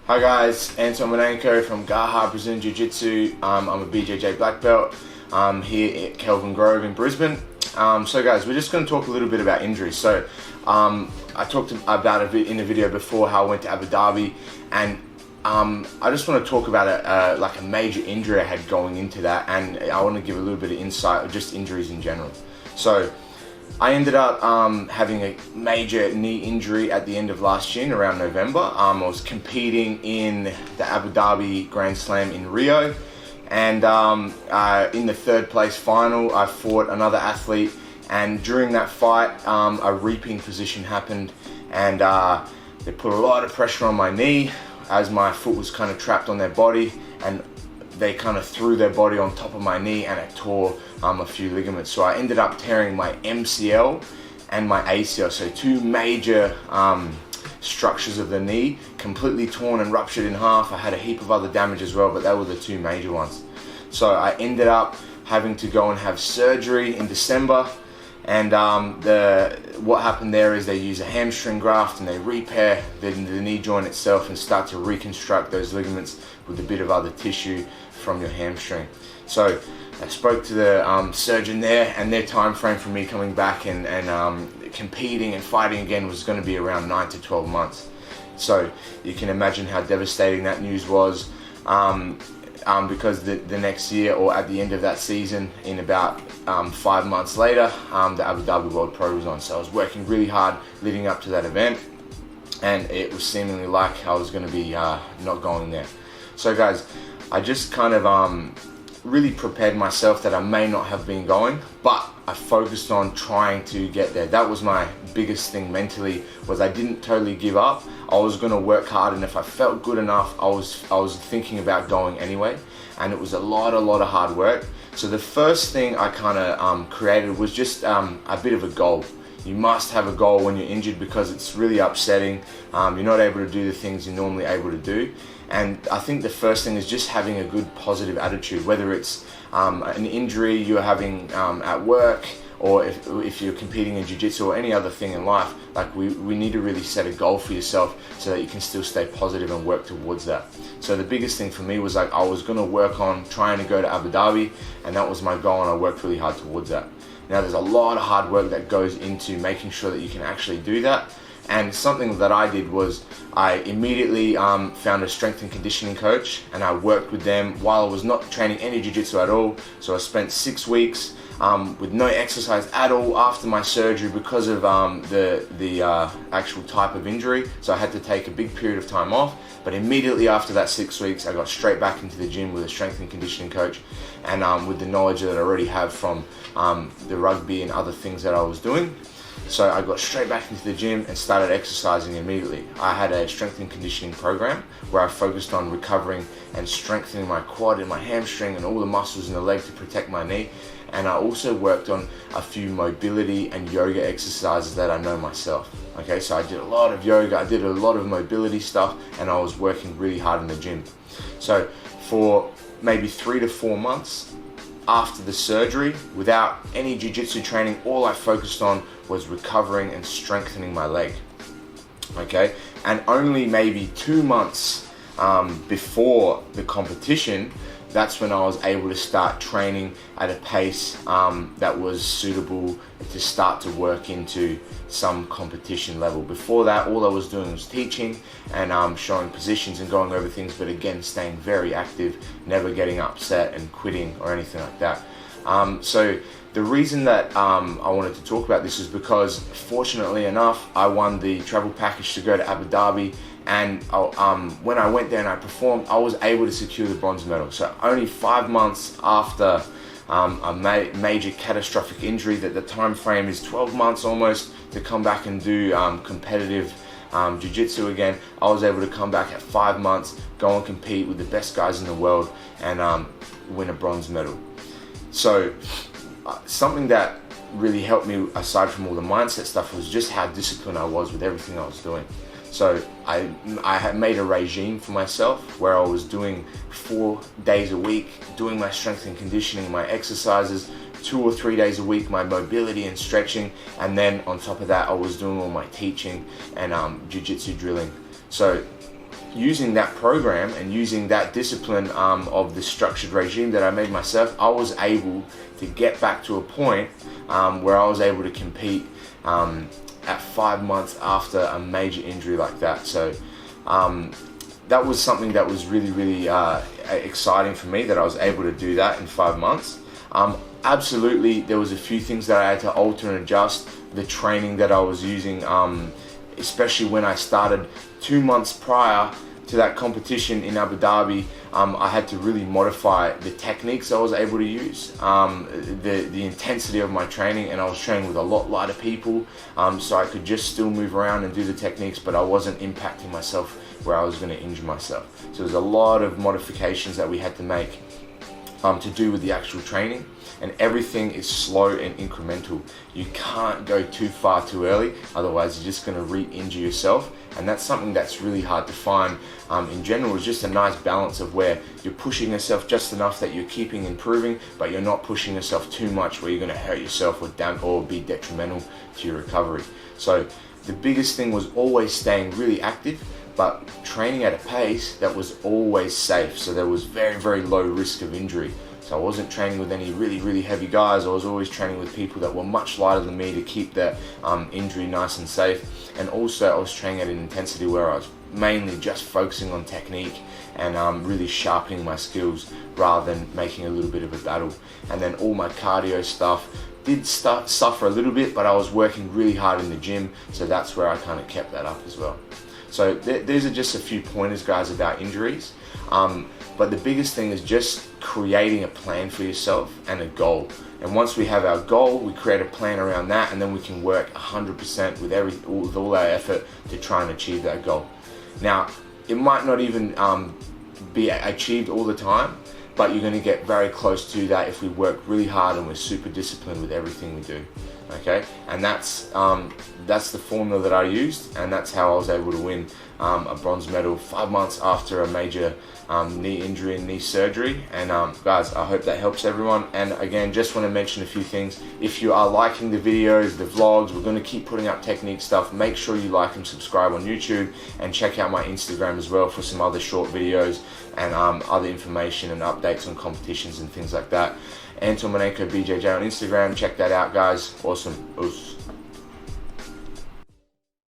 Hi guys, Anton Manenko from Gaha Brazilian Jiu-Jitsu. I'm a BJJ black belt here at Kelvin Grove in Brisbane. So guys, we're just going to talk a little bit about injuries. So I talked about it in a video before how I went to Abu Dhabi, and I just want to talk about like a major injury I had going into that, and I want to give a little bit of insight of just injuries in general. So I ended up having a major knee injury at the end of last year, around November. I was competing in the Abu Dhabi Grand Slam in Rio, and in the third place final, I fought another athlete, and during that fight, a reaping position happened, and they put a lot of pressure on my knee as my foot was kind of trapped on their body, and they kind of threw their body on top of my knee, and it tore a few ligaments. So I ended up tearing my MCL and my ACL, so two major structures of the knee, completely torn and ruptured in half. I had a heap of other damage as well, but they were the two major ones. So I ended up having to go and have surgery in December, and what happened there is they use a hamstring graft and they repair the knee joint itself and start to reconstruct those ligaments with a bit of other tissue from your hamstring. So I spoke to the surgeon there, and their time frame for me coming back and competing and fighting again was going to be around 9 to 12 months. So you can imagine how devastating that news was, because the next year, or at the end of that season, in about 5 months later, the Abu Dhabi World Pro was on. So I was working really hard leading up to that event, and it was seemingly like I was going to be not going there. So guys, I just kind of really prepared myself that I may not have been going, but I focused on trying to get there. That was my biggest thing mentally, was I didn't totally give up. I was going to work hard, and if I felt good enough, I was thinking about going anyway, and it was a lot of hard work. So the first thing I kind of created was just a bit of a goal. You must have a goal when you're injured, because it's really upsetting. You're not able to do the things you're normally able to do. And I think the first thing is just having a good positive attitude, whether it's an injury you're having at work, or if you're competing in jiu-jitsu or any other thing in life. Like we need to really set a goal for yourself so that you can still stay positive and work towards that. So the biggest thing for me was like I was going to work on trying to go to Abu Dhabi, and that was my goal, and I worked really hard towards that. Now there's a lot of hard work that goes into making sure that you can actually do that. And something that I did was I immediately found a strength and conditioning coach, and I worked with them while I was not training any jiu-jitsu at all. So I spent 6 weeks with no exercise at all after my surgery because of the actual type of injury. So I had to take a big period of time off. But immediately after that 6 weeks, I got straight back into the gym with a strength and conditioning coach, and with the knowledge that I already have from the rugby and other things that I was doing. So I got straight back into the gym and started exercising immediately. I had a strength and conditioning program where I focused on recovering and strengthening my quad and my hamstring and all the muscles in the leg to protect my knee. And I also worked on a few mobility and yoga exercises that I know myself. Okay, so I did a lot of yoga, I did a lot of mobility stuff, and I was working really hard in the gym. So for maybe 3 to 4 months after the surgery, without any jiu-jitsu training, all I focused on was recovering and strengthening my leg. Okay, and only maybe 2 months before the competition, that's when I was able to start training at a pace that was suitable to start to work into some competition level. Before that, all I was doing was teaching and showing positions and going over things, but again, staying very active, never getting upset and quitting or anything like that. So the reason that I wanted to talk about this is because, fortunately enough, I won the travel package to go to Abu Dhabi, and when I went there and I performed, I was able to secure the bronze medal. So only 5 months after a major catastrophic injury, that the time frame is 12 months almost to come back and do competitive jiu-jitsu again, I was able to come back at 5 months, go and compete with the best guys in the world, and win a bronze medal. So something that really helped me, aside from all the mindset stuff, was just how disciplined I was with everything I was doing. So I had made a regime for myself where I was doing 4 days a week, doing my strength and conditioning, my exercises, 2 or 3 days a week, my mobility and stretching, and then on top of that, I was doing all my teaching and jiu-jitsu drilling. So using that program and using that discipline of the structured regime that I made myself, I was able to get back to a point where I was able to compete at 5 months after a major injury like that. So that was something that was really exciting for me, that I was able to do that in 5 months. Absolutely, there was a few things that I had to alter and adjust. The training that I was using, especially when I started 2 months prior to that competition in Abu Dhabi, I had to really modify the techniques I was able to use, the intensity of my training, and I was training with a lot lighter people, so I could just still move around and do the techniques, but I wasn't impacting myself where I was going to injure myself. So there's a lot of modifications that we had to make to do with the actual training, and everything is slow and incremental. You can't go too far too early, otherwise you're just going to re-injure yourself, and that's something that's really hard to find. In general, it's just a nice balance of where you're pushing yourself just enough that you're keeping improving, but you're not pushing yourself too much where you're going to hurt yourself or be detrimental to your recovery. So the biggest thing was always staying really active, but training at a pace that was always safe. So there was very low risk of injury. So I wasn't training with any really heavy guys. I was always training with people that were much lighter than me to keep that injury nice and safe. And also I was training at an intensity where I was mainly just focusing on technique and really sharpening my skills rather than making a little bit of a battle. And then all my cardio stuff did suffer a little bit, but I was working really hard in the gym, so that's where I kind of kept that up as well. So these are just a few pointers, guys, about injuries. But the biggest thing is just creating a plan for yourself and a goal. And once we have our goal, we create a plan around that, and then we can work 100% with all our effort to try and achieve that goal. Now, it might not even be achieved all the time, but you're going to get very close to that if we work really hard and we're super disciplined with everything we do. Okay, and that's the formula that I used, and that's how I was able to win a bronze medal 5 months after a major knee injury and knee surgery. And guys, I hope that helps everyone. And again, just want to mention a few things. If you are liking the videos, the vlogs, we're going to keep putting up technique stuff. Make sure you like and subscribe on YouTube, and check out my Instagram as well for some other short videos and other information and updates on competitions and things like that. Anton Monenko BJJ on Instagram. Check that out, guys. Awesome. Oof.